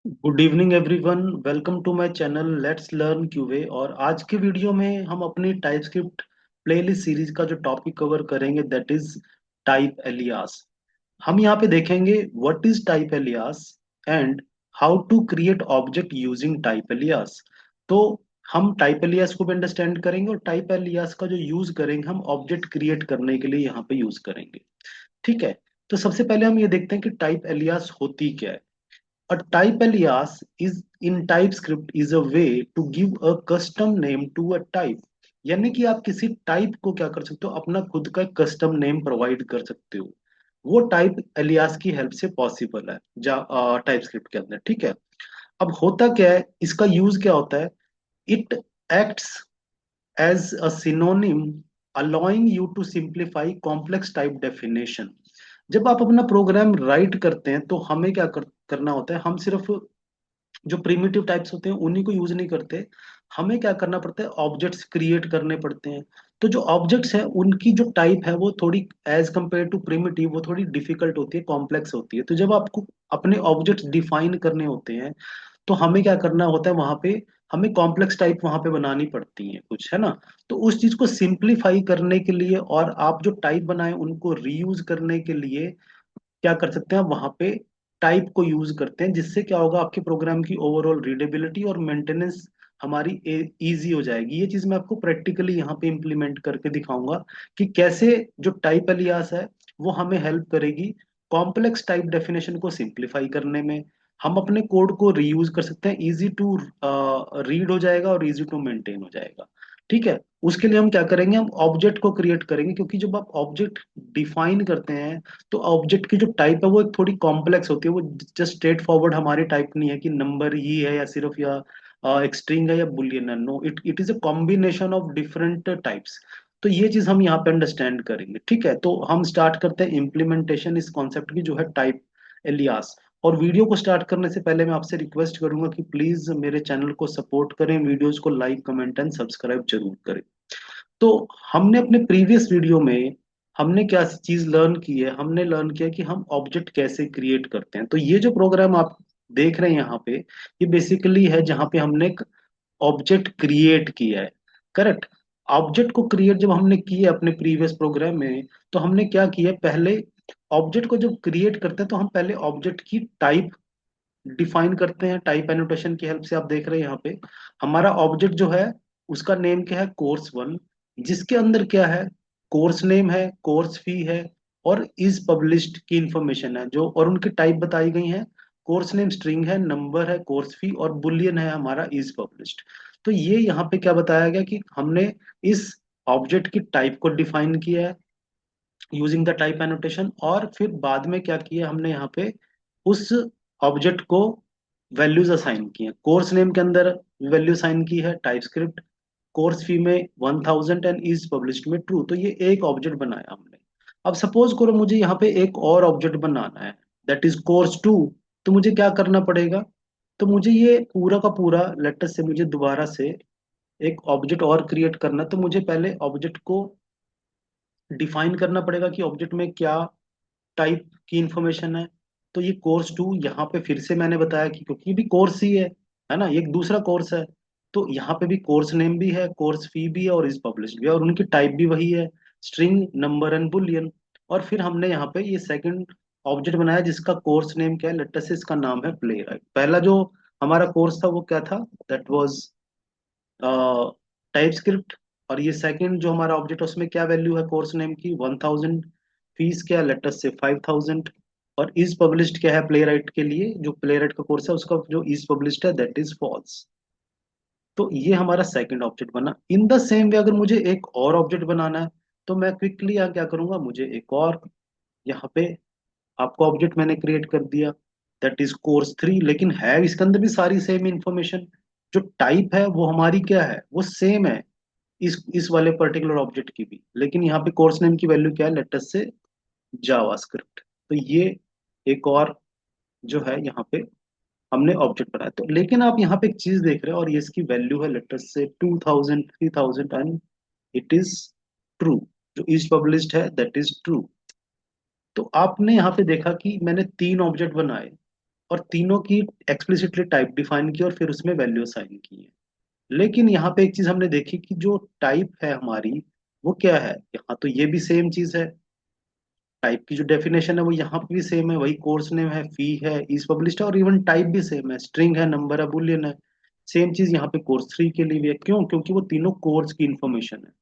Good evening everyone. Welcome to my channel let's learn QA. और आज के video में हम अपनी टाइपस्क्रिप्ट प्लेलिस्ट सीरीज का जो टॉपिक कवर करेंगे दैट इज टाइप एलियास। हम यहाँ पे देखेंगे what is type alias and how to create object using type alias. तो हम टाइप एलियास को भी अंडरस्टैंड करेंगे और टाइप एलियास का जो यूज करेंगे हम ऑब्जेक्ट क्रिएट करने के लिए यहाँ पे यूज करेंगे। ठीक है। तो सबसे पहले हम ये देखते हैं कि टाइप एलियास होती क्या है। A type alias is in TypeScript is a way to give a custom name to a type। यानी कि आप किसी टाइप को क्या कर सकते हो, अपना खुद का कस्टम नेम प्रोवाइड कर सकते हो। वो टाइप एलियास की हेल्प से पॉसिबल है जा टाइपस्क्रिप्ट के अंदर। ठीक है। अब होता क्या है, इसका यूज क्या होता है। It acts as a synonym allowing you to simplify complex type definition. जब आप अपना प्रोग्राम राइट करते हैं तो हमें करना होता है, हम सिर्फ जो प्रिमिटिव टाइप्स होते हैं उन्हीं को यूज नहीं करते। हमें क्या करना पड़ता है, ऑब्जेक्ट्स क्रिएट करने पड़ते हैं। तो जो ऑब्जेक्ट्स हैं उनकी जो टाइप है वो थोड़ी एज कंपेयर टू प्रिमिटिव वो थोड़ी डिफिकल्ट होती है, कॉम्प्लेक्स होती है। तो जब आपको अपने ऑब्जेक्ट्स डिफाइन करने होते हैं तो हमें क्या करना होता है, वहां पे हमें कॉम्प्लेक्स टाइप वहां पे बनानी पड़ती है कुछ, है ना। तो उस चीज को सिंप्लीफाई करने के लिए और आप जो टाइप बनाए उनको रीयूज करने के लिए क्या कर सकते हैं, वहां पे टाइप को यूज करते हैं, जिससे क्या होगा, आपके प्रोग्राम की ओवरऑल रीडेबिलिटी और मेंटेनेंस हमारी इजी हो जाएगी। ये चीज मैं आपको प्रैक्टिकली यहाँ पे इम्प्लीमेंट करके दिखाऊंगा कि कैसे जो टाइप एलियास है वो हमें हेल्प करेगी कॉम्प्लेक्स टाइप डेफिनेशन को सिंप्लीफाई करने में। हम अपने कोड को रीयूज कर सकते हैं, इजी टू रीड हो जाएगा और इजी टू मेंटेन हो जाएगा। ठीक है। उसके लिए हम क्या करेंगे, हम ऑब्जेक्ट को क्रिएट करेंगे, क्योंकि जब आप ऑब्जेक्ट डिफाइन करते हैं तो ऑब्जेक्ट की जो टाइप है वो एक थोड़ी कॉम्प्लेक्स होती है। वो जस्ट स्ट्रेट फॉरवर्ड हमारी टाइप नहीं है कि नंबर ही है या सिर्फ या एक स्ट्रिंग है या बुलियन है। No, it it is a combination of different types. तो ये चीज हम यहाँ पे अंडरस्टैंड करेंगे। ठीक है। तो हम स्टार्ट करते हैं इम्प्लीमेंटेशन इस कॉन्सेप्ट की जो है टाइप एलियास। और वीडियो को स्टार्ट करने से पहले मैं आपसे रिक्वेस्ट करूंगा कि प्लीज मेरे चैनल को सपोर्ट करें, वीडियोस को लाइक कमेंट एंड सब्सक्राइब जरूर करें। तो हमने अपने प्रीवियस वीडियो में हमने क्या चीज लर्न की है, हमने लर्न किया कि हम ऑब्जेक्ट कैसे क्रिएट करते हैं। तो ये जो प्रोग्राम आप देख रहे हैं यहाँ पे, ये बेसिकली है जहाँ पे हमने एक ऑब्जेक्ट क्रिएट किया है। करेक्ट। ऑब्जेक्ट को क्रिएट जब हमने किया अपने प्रीवियस प्रोग्राम में, तो हमने क्या किया, पहले ऑब्जेक्ट को जब क्रिएट करते हैं तो हम पहले ऑब्जेक्ट की टाइप डिफाइन करते हैं। टाइप एनोटेशन की हेल्प से आप देख रहे हैं यहाँ पे हमारा ऑब्जेक्ट जो है उसका नेम क्या है, कोर्स 1। जिसके अंदर क्या है, कोर्स नेम है, कोर्स फी है और इज पब्लिश्ड की इंफॉर्मेशन है जो, और उनकी टाइप बताई गई है। कोर्स नेम स्ट्रिंग है, नंबर है, कोर्स फी और बुलियन है हमारा इज पब्लिश्ड। तो ये यहाँ पे क्या बताया गया कि हमने इस ऑब्जेक्ट की टाइप को डिफाइन किया है यूजिंग द टाइप एनोटेशन, और फिर बाद में क्या किया हमने यहाँ पे उस ऑब्जेक्ट को वैल्यूज असाइन की है। कोर्स नेम के अंदर वैल्यू असाइन की है टाइपस्क्रिप्ट, कोर्स फी में 1000 एंड इज पब्लिश्ड में ट्रू। तो ये एक ऑब्जेक्ट बनाया हमने। अब सपोज करो मुझे यहाँ पे एक और ऑब्जेक्ट बनाना है दैट इज कोर्स 2। तो मुझे क्या करना पड़ेगा, तो मुझे ये पूरा का पूरा लेटर से मुझे दोबारा से एक ऑब्जेक्ट और क्रिएट करना है। तो मुझे पहले ऑब्जेक्ट को डिफाइन करना पड़ेगा कि ऑब्जेक्ट में क्या टाइप की इंफॉर्मेशन है। तो ये कोर्स 2 यहाँ पे फिर से मैंने बताया कि क्योंकि ये भी कोर्स ही है ना, ये एक दूसरा कोर्स है। तो यहाँ पे भी कोर्स नेम भी है, कोर्स फी भी है और इज पब्लिश्ड भी है, और उनकी टाइप भी वही है, स्ट्रिंग नंबर एंड बुलियन। और फिर हमने यहाँ पे ये सेकंड ऑब्जेक्ट बनाया जिसका कोर्स नेम क्या है, लेटर से इसका नाम है प्ले राइट। पहला जो हमारा कोर्स था वो क्या था, दैट वाज टाइप स्क्रिप्ट। और ये सेकंड जो हमारा ऑब्जेक्ट है उसमें क्या वैल्यू है कोर्स नेम की, 1000। फीस क्या है, लेटर से 5000। और इज पब्लिश्ड क्या है, प्ले राइट के लिए जो प्ले राइट का कोर्स है उसका जो इज पब्लिश्ड है दैट इज फॉल्स। तो ये हमारा सेकंड ऑब्जेक्ट बना। इन द सेम वे अगर मुझे एक और ऑब्जेक्ट बनाना है तो मैं क्विकली यहाँ क्या करूंगा, मुझे एक और यहाँ पे आपको ऑब्जेक्ट मैंने क्रिएट कर दिया दैट इज कोर्स 3। लेकिन है इसके अंदर भी सारी सेम इंफॉर्मेशन, जो टाइप है वो हमारी क्या है, वो सेम है इस वाले पर्टिकुलर ऑब्जेक्ट की भी। लेकिन यहाँ पे कोर्स नेम की वैल्यू क्या है, लेटेस्ट से जावास्क्रिप्ट। तो ये एक और जो है यहाँ पे हमने ऑब्जेक्ट बनाया। तो लेकिन आप यहाँ पे एक चीज देख रहे हो और ये इसकी वैल्यू है लेटेस्ट से 2000 3000 एंड इट इज ट्रू। जो इज पब्लिश्ड है दैट इज ट्रू। तो आपने यहाँ पे देखा कि मैंने तीन ऑब्जेक्ट बनाए। और तीनों की एक्सप्लिसिटली टाइप डिफाइन की और फिर उसमें वैल्यू असाइन की है। लेकिन यहाँ पे एक चीज हमने देखी कि जो टाइप है हमारी, वो क्या है, यहाँ तो ये भी सेम चीज है। टाइप की जो डेफिनेशन है वो यहाँ पे भी सेम है, वही कोर्स नेम है, फी है, इज पब्लिश्ड है, और इवन टाइप भी सेम है, स्ट्रिंग है, नंबर है, बुलियन है। सेम चीज यहाँ पे कोर्स थ्री के लिए भी है। क्यों? क्योंकि वो तीनों कोर्स की इंफॉर्मेशन है।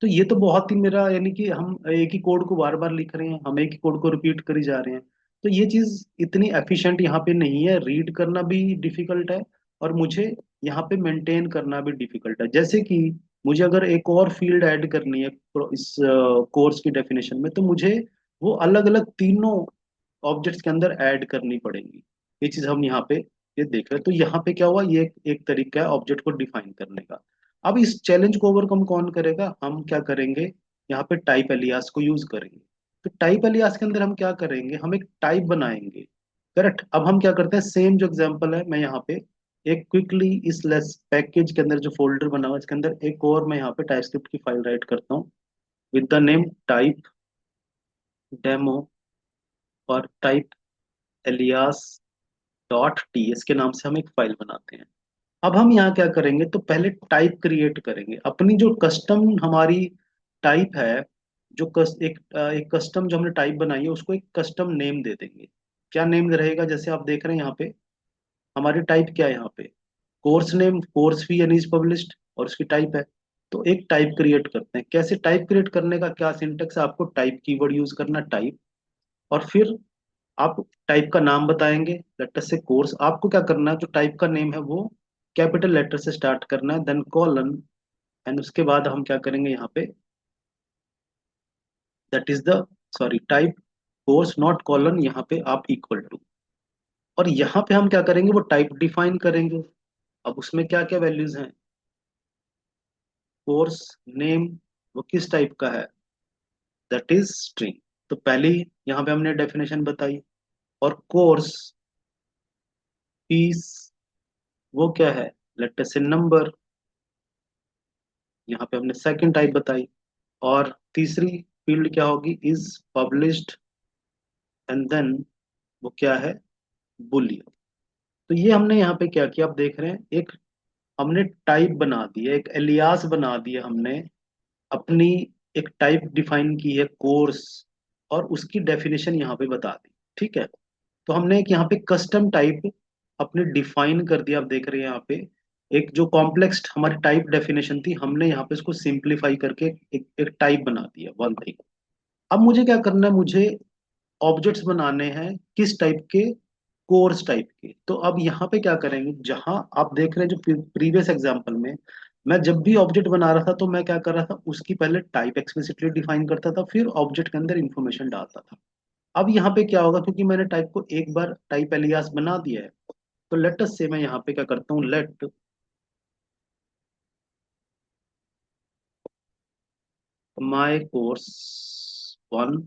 तो ये तो बहुत ही मेरा, यानी कि हम एक ही कोड को बार बार लिख रहे हैं, हम एक ही कोड को रिपीट करी जा रहे हैं। तो ये चीज इतनी एफिशिएंट यहाँ पे नहीं है, रीड करना भी डिफिकल्ट है, और मुझे यहाँ पे मेंटेन करना भी डिफिकल्ट है। जैसे कि मुझे अगर एक और फील्ड ऐड करनी है इस कोर्स की डेफिनेशन में, तो मुझे वो अलग अलग तीनों ऑब्जेक्ट्स के अंदर ऐड करनी पड़ेंगी। ये चीज हम यहाँ पे ये देख रहे हैं। तो यहाँ पे क्या हुआ, ये एक तरीका है ऑब्जेक्ट को डिफाइन करने का। अब इस चैलेंज को ओवरकम कौन करेगा? हम क्या करेंगे, यहाँ पे टाइप एलियास को यूज करेंगे। तो टाइप एलियास के अंदर हम क्या करेंगे, हम एक टाइप बनाएंगे। करेक्ट। अब हम क्या करते हैं, सेम जो एग्जांपल है, मैं यहाँ पे एक क्विकली इस लेस पैकेज के अंदर जो फोल्डर बना हुआ है इसके अंदर एक और मैं यहाँ पे टाइपस्क्रिप्ट की फाइल राइट करता हूँ with the name type demo, और टाइप एलियास डॉट टीएस के नाम से हम एक फाइल बनाते हैं। अब हम यहाँ क्या करेंगे, तो पहले टाइप क्रिएट करेंगे अपनी जो कस्टम हमारी टाइप है। एक कस्टम जो हमने टाइप बनाई है उसको एक कस्टम नेम दे देंगे। क्या नेम रहेगा? जैसे आप देख रहे हैं यहाँ पे हमारी टाइप क्या है, यहाँ पे कोर्स नेम, कोर्स फी यानी पब्लिश्ड, और उसकी टाइप है। तो एक टाइप क्रिएट करते हैं। कैसे टाइप क्रिएट करने का क्या सिंटेक्स है? आपको टाइप कीवर्ड यूज करना, टाइप, और फिर आप टाइप का नाम बताएंगे, लेटर से कोर्स। आपको क्या करना है, जो टाइप का नेम है वो कैपिटल लेटर से स्टार्ट करना है, देन कॉलन, एंड उसके बाद हम क्या करेंगे यहाँ पे, that is the, sorry, type course not colon, यहाँ पे आप इक्वल टू, और यहाँ पे हम क्या करेंगे, वो टाइप डिफाइन करेंगे। अब उसमें क्या क्या वैल्यूज हैं, कोर्स नेम वो किस टाइप का है, दैट इज स्ट्रिंग। तो पहली यहाँ पे हमने डेफिनेशन बताई। और कोर्स फीस वो क्या है, लेटर से नंबर, यहाँ पे हमने सेकंड टाइप बताई। और तीसरी फील्ड क्या होगी, इज पब्लिश्ड, एंड देन वो क्या है, बुलियन। तो ये हमने यहाँ पे क्या किया, आप देख रहे हैं, एक हमने टाइप बना दी है, एक एलियास बना दिया हमने अपनी, एक टाइप डिफाइन की है कोर्स, और उसकी डेफिनेशन यहाँ पे बता दी। ठीक है। तो हमने एक यहाँ पे कस्टम टाइप अपने डिफाइन कर दिया। आप देख रहे हैं यहाँ पे एक जो कॉम्प्लेक्स हमारी टाइप डेफिनेशन थी, हमने यहाँ पे इसको सिंप्लीफाई करके एक टाइप बना दिया, वन थिंग। अब मुझे क्या करना है, मुझे ऑब्जेक्ट्स बनाने हैं किस टाइप के, कोर्स टाइप के। तो अब यहाँ पे क्या करेंगे, जहां आप देख रहे हैं जो प्रीवियस एग्जांपल में मैं जब भी ऑब्जेक्ट बना रहा था तो मैं क्या कर रहा था, उसकी पहले टाइप एक्सप्लिसिटली डिफाइन करता था, फिर ऑब्जेक्ट के अंदर इंफॉर्मेशन डालता था। अब यहाँ पे क्या होगा, क्योंकि मैंने टाइप को एक बार टाइप एलियास बना दिया है, तो लेट अस से मैं यहाँ पे क्या करता हूँ, लेट माई कोर्स वन।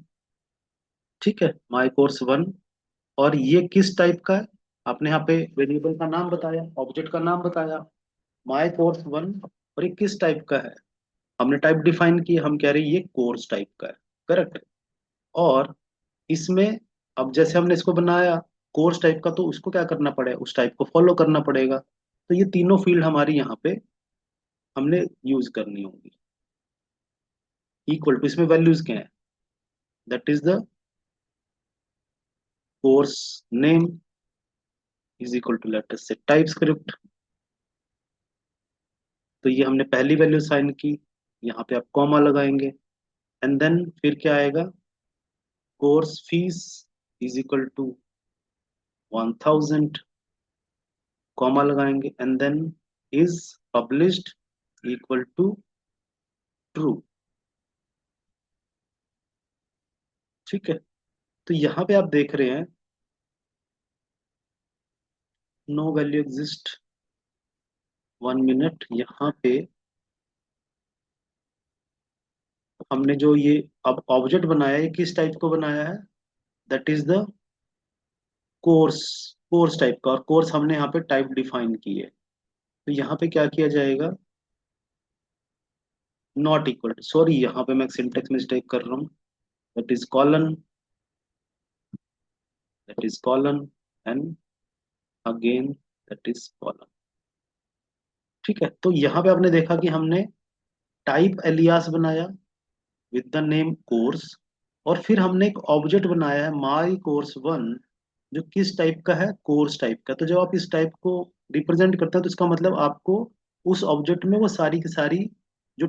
ठीक है, माई कोर्स वन। और ये किस टाइप का है, आपने यहाँ पे वेरिएबल का नाम बताया, ऑब्जेक्ट का नाम बताया, माई कोर्स वन। और ये किस टाइप का है, हमने टाइप डिफाइन की, हम कह रहे हैं ये कोर्स टाइप का है। करेक्ट। और इसमें अब जैसे हमने इसको बनाया कोर्स टाइप का, तो उसको क्या करना पड़ेगा, उस टाइप को फॉलो करना पड़ेगा। तो ये तीनों फील्ड हमारी यहाँ पे हमने यूज करनी होगी। इक्वल टू, इसमें वैल्यूज क्या है, that is the course name is equal to letter से टाइप स्क्रिप्ट। तो ये हमने पहली वैल्यू साइन की, यहाँ पे आप कॉमा लगाएंगे, एंड देन फिर क्या आएगा, course fees is equal to 1000, comma लगाएंगे, and then is published equal to true. ठीक है। तो यहाँ पे आप देख रहे हैं नो वैल्यू एग्जिस्ट, 1 मिनट। यहाँ पे हमने जो ये अब ऑब्जेक्ट बनाया है, ये किस टाइप को बनाया है, that is the course, course type का। और कोर्स हमने यहाँ पे टाइप डिफाइन की है। तो यहाँ पे क्या किया जाएगा, नॉट इक्वल टू, सॉरी यहाँ पे मैं सिंटेक्स मिस्टेक कर रहा हूँ, that is colon, that is colon, and again that is column. ठीक है, तो यहाँ पे आपने देखा कि हमने टाइप एलियास बनाया विद द नेम कोर्स, और फिर हमने एक ऑब्जेक्ट बनाया है माई कोर्स वन, जो किस टाइप का है, कोर्स टाइप का। तो जब आप इस टाइप को रिप्रेजेंट करते हैं तो इसका मतलब आपको उस ऑब्जेक्ट में वो सारी की सारी जो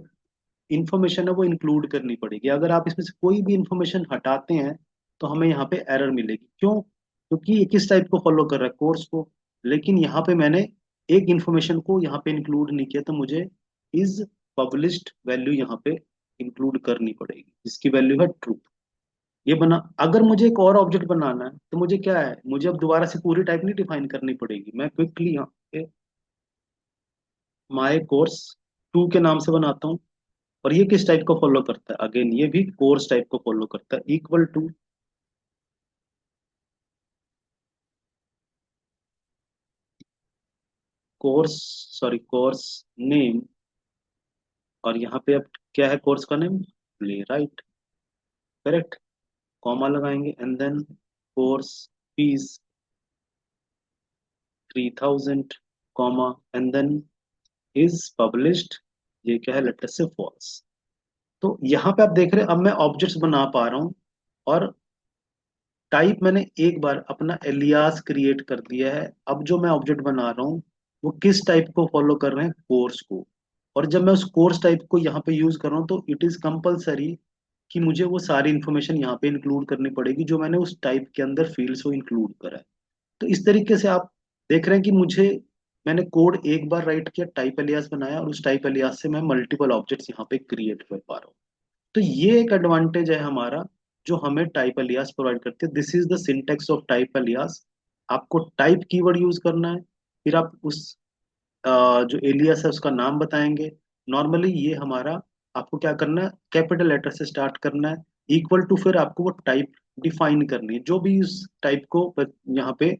इंफॉर्मेशन है वो इंक्लूड करनी पड़ेगी। अगर आप इसमें से कोई भी इंफॉर्मेशन हटाते हैं तो हमें यहाँ पे एरर मिलेगी। क्यों? क्योंकि ये किस टाइप को फॉलो कर रहा है, कोर्स को। लेकिन यहाँ पे मैंने एक इंफॉर्मेशन को यहाँ पे इंक्लूड नहीं किया, तो मुझे इज पब्लिश्ड वैल्यू यहाँ पे इंक्लूड करनी पड़ेगी, जिसकी वैल्यू है ट्रू। ये बना। अगर मुझे एक और ऑब्जेक्ट बनाना है तो मुझे क्या है, मुझे अब दोबारा से पूरी टाइप नहीं डिफाइन करनी पड़ेगी। मैं क्विकली यहाँ पे माई कोर्स टू के नाम से बनाता हूँ। और ये किस टाइप को फॉलो करता है, अगेन ये भी कोर्स टाइप को फॉलो करता है, equal to course, sorry course name. और यहाँ पे अब क्या है कोर्स का name, play right, correct. Comma लगाएंगे and then course fees 3000, comma, and then is published, ये क्या है, लेटर से फॉल्स। तो यहाँ पे आप देख रहे हैं अब मैं ऑब्जेक्ट्स बना पा रहा हूँ। और टाइप मैंने एक बार अपना एलियास क्रिएट कर दिया है। अब जो मैं ऑब्जेक्ट बना रहा हूँ वो किस टाइप को फॉलो कर रहे हैं, कोर्स को। और जब मैं उस कोर्स टाइप को यहाँ पे यूज कर रहा हूँ तो इट इज कंपलसरी कि मुझे वो सारी इंफॉर्मेशन यहाँ पे इंक्लूड करनी पड़ेगी जो मैंने उस टाइप के अंदर फील्ड्स को इंक्लूड करा है। तो इस तरीके से आप देख रहे हैं कि मुझे, मैंने कोड एक बार राइट किया, टाइप एलियास बनाया, और उस टाइप एलियास से मैं मल्टीपल ऑब्जेक्ट्स यहाँ पे क्रिएट कर पा रहा हूँ। तो ये एक एडवांटेज है हमारा जो हमें टाइप एलियास प्रोवाइड करती है। This is the syntax of type alias. आपको टाइप कीवर्ड यूज करना है, फिर आप उस जो एलियास है उसका नाम बताएंगे। नॉर्मली ये हमारा, आपको क्या करना है, कैपिटल लेटर से स्टार्ट करना है, इक्वल टू, फिर आपको वो टाइप डिफाइन करनी है, जो भी उस टाइप को यहाँ पे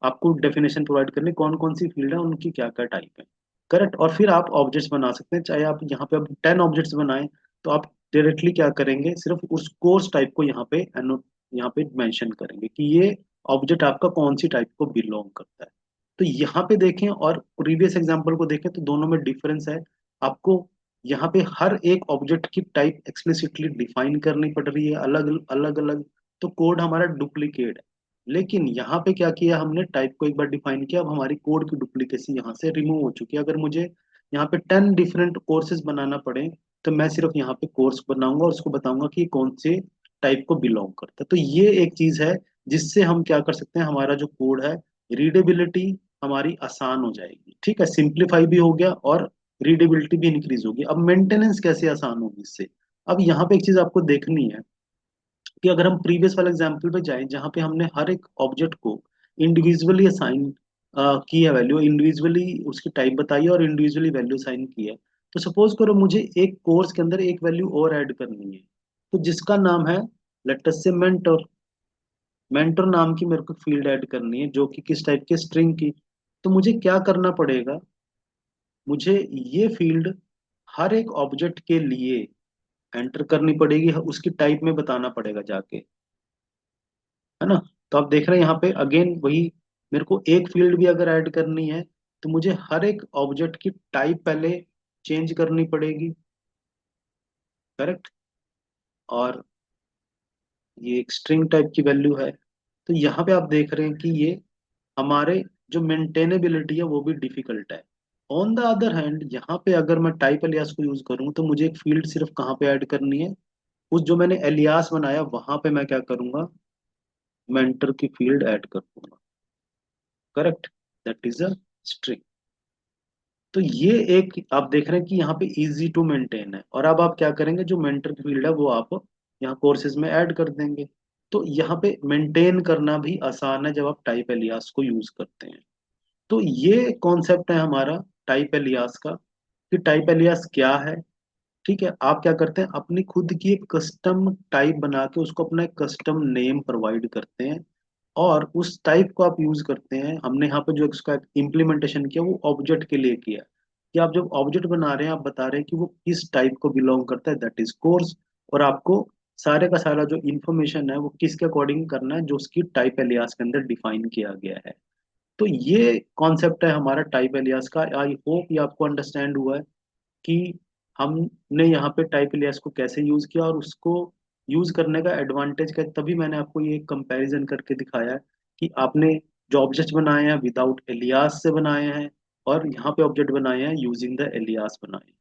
आपको डेफिनेशन प्रोवाइड करनी है, कौन कौन सी फील्ड है उनकी क्या क्या टाइप है, करेक्ट। और फिर आप ऑब्जेक्ट्स बना सकते हैं, चाहे आप यहाँ पे अब 10 ऑब्जेक्ट्स बनाएं तो आप डायरेक्टली क्या करेंगे, सिर्फ उस कोर्स टाइप को यहाँ पे मेंशन करेंगे कि ये ऑब्जेक्ट आपका कौन सी टाइप को बिलोंग करता है। तो यहाँ पे देखें और प्रीवियस एग्जांपल को देखें तो दोनों में डिफरेंस है। आपको यहाँ पे हर एक ऑब्जेक्ट की टाइप एक्सप्लिसिटली डिफाइन करनी पड़ रही है, अलग अलग अलग। तो कोड हमारा डुप्लीकेट है। लेकिन यहाँ पे क्या किया हमने, टाइप को एक बार डिफाइन किया, अब हमारी कोड की डुप्लीकेसी यहाँ से रिमूव हो चुकी है। अगर मुझे यहाँ पे 10 डिफरेंट कोर्सेज बनाना पड़े तो मैं सिर्फ यहाँ पे कोर्स बनाऊंगा और उसको बताऊंगा कि ये कौन से टाइप को बिलोंग करता है। तो ये एक चीज है जिससे हम क्या कर सकते हैं, हमारा जो कोड है, रीडेबिलिटी हमारी आसान हो जाएगी। ठीक है, सिंप्लीफाई भी हो गया और रीडेबिलिटी भी इंक्रीज होगी। अब मेंटेनेंस कैसे आसान होगी इससे। अब यहाँ पे एक चीज आपको देखनी है कि अगर हम प्रीवियस वाले एग्जांपल पे जाएं जहाँ पे हमने हर एक ऑब्जेक्ट को इंडिविजुअली असाइन की है वैल्यू, इंडिविजुअली उसकी टाइप बताई है और इंडिविजुअली वैल्यू असाइन की है। तो सपोज करो मुझे एक कोर्स के अंदर एक वैल्यू और ऐड करनी है, तो जिसका नाम है, लेट अस से मेंटर। मेंटर नाम की मेरे को फील्ड ऐड करनी है जो कि किस टाइप की, स्ट्रिंग की। तो मुझे क्या करना पड़ेगा, मुझे ये फील्ड हर एक ऑब्जेक्ट के लिए एंटर करनी पड़ेगी, उसकी टाइप में बताना पड़ेगा जाके, है ना। तो आप देख रहे हैं यहाँ पे अगेन वही, मेरे को एक फील्ड भी अगर ऐड करनी है तो मुझे हर एक ऑब्जेक्ट की टाइप पहले चेंज करनी पड़ेगी, करेक्ट। और ये एक स्ट्रिंग टाइप की वैल्यू है। तो यहाँ पे आप देख रहे हैं कि ये हमारे जो मेंटेनेबिलिटी है वो भी डिफिकल्ट है। ऑन द अदर हैंड यहाँ पे अगर मैं टाइप एलियास को यूज करूँ तो मुझे एक फील्ड सिर्फ कहाँ पे ऐड करनी है, उस जो मैंने एलियास बनाया वहां पे मैं क्या करूंगा, मेंटर की फील्ड ऐड कर दूंगा, correct. That is a string. तो ये एक आप देख रहे हैं कि यहाँ पे इजी टू मेंटेन है। और अब आप क्या करेंगे, जो मेंटर की फील्ड है वो आप यहाँ कोर्सेज में ऐड कर देंगे। तो यहाँ पे मेंटेन करना भी आसान है जब आप टाइप एलियास को यूज करते हैं। तो ये कॉन्सेप्ट है हमारा टाइप एलियास का, कि टाइप एलियास क्या है। ठीक है, आप क्या करते हैं, अपनी खुद की एक कस्टम टाइप बना के उसको अपना एक कस्टम नेम प्रोवाइड करते हैं, और उस टाइप को आप यूज करते हैं। हमने यहाँ पे जो इसका इम्प्लीमेंटेशन किया वो ऑब्जेक्ट के लिए किया, कि आप जब ऑब्जेक्ट बना रहे हैं आप बता रहे हैं कि वो किस टाइप को बिलोंग करता है, दैट इज कोर्स। और आपको सारे का सारा जो इन्फॉर्मेशन है वो किसके अकॉर्डिंग करना है, जो उसकी टाइप एलियास के अंदर डिफाइन किया गया है। तो ये कॉन्सेप्ट है हमारा टाइप एलियास का। आई होप ये आपको अंडरस्टैंड हुआ है कि हमने यहाँ पे टाइप इलियास को कैसे यूज किया और उसको यूज करने का एडवांटेज क्या है। तभी मैंने आपको ये कंपैरिजन करके दिखाया है कि आपने जो ऑब्जेक्ट बनाए हैं विदाउट एलियास से बनाए हैं, और यहाँ पे ऑब्जेक्ट बनाए हैं यूजिंग द एलियास बनाए हैं।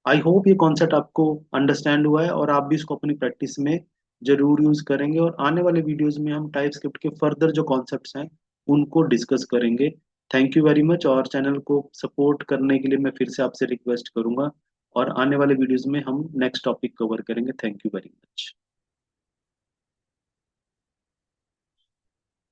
आई होप ये कॉन्सेप्ट आपको अंडरस्टैंड हुआ है और आप भी इसको अपनी प्रैक्टिस में जरूर यूज करेंगे। और आने वाले वीडियोस में हम टाइप स्क्रिप्ट के फर्दर जो कॉन्सेप्ट्स हैं उनको डिस्कस करेंगे। थैंक यू वेरी मच, और चैनल को सपोर्ट करने के लिए मैं फिर से आपसे रिक्वेस्ट करूंगा। और आने वाले वीडियोस में हम नेक्स्ट टॉपिक कवर करेंगे। Thank you very much.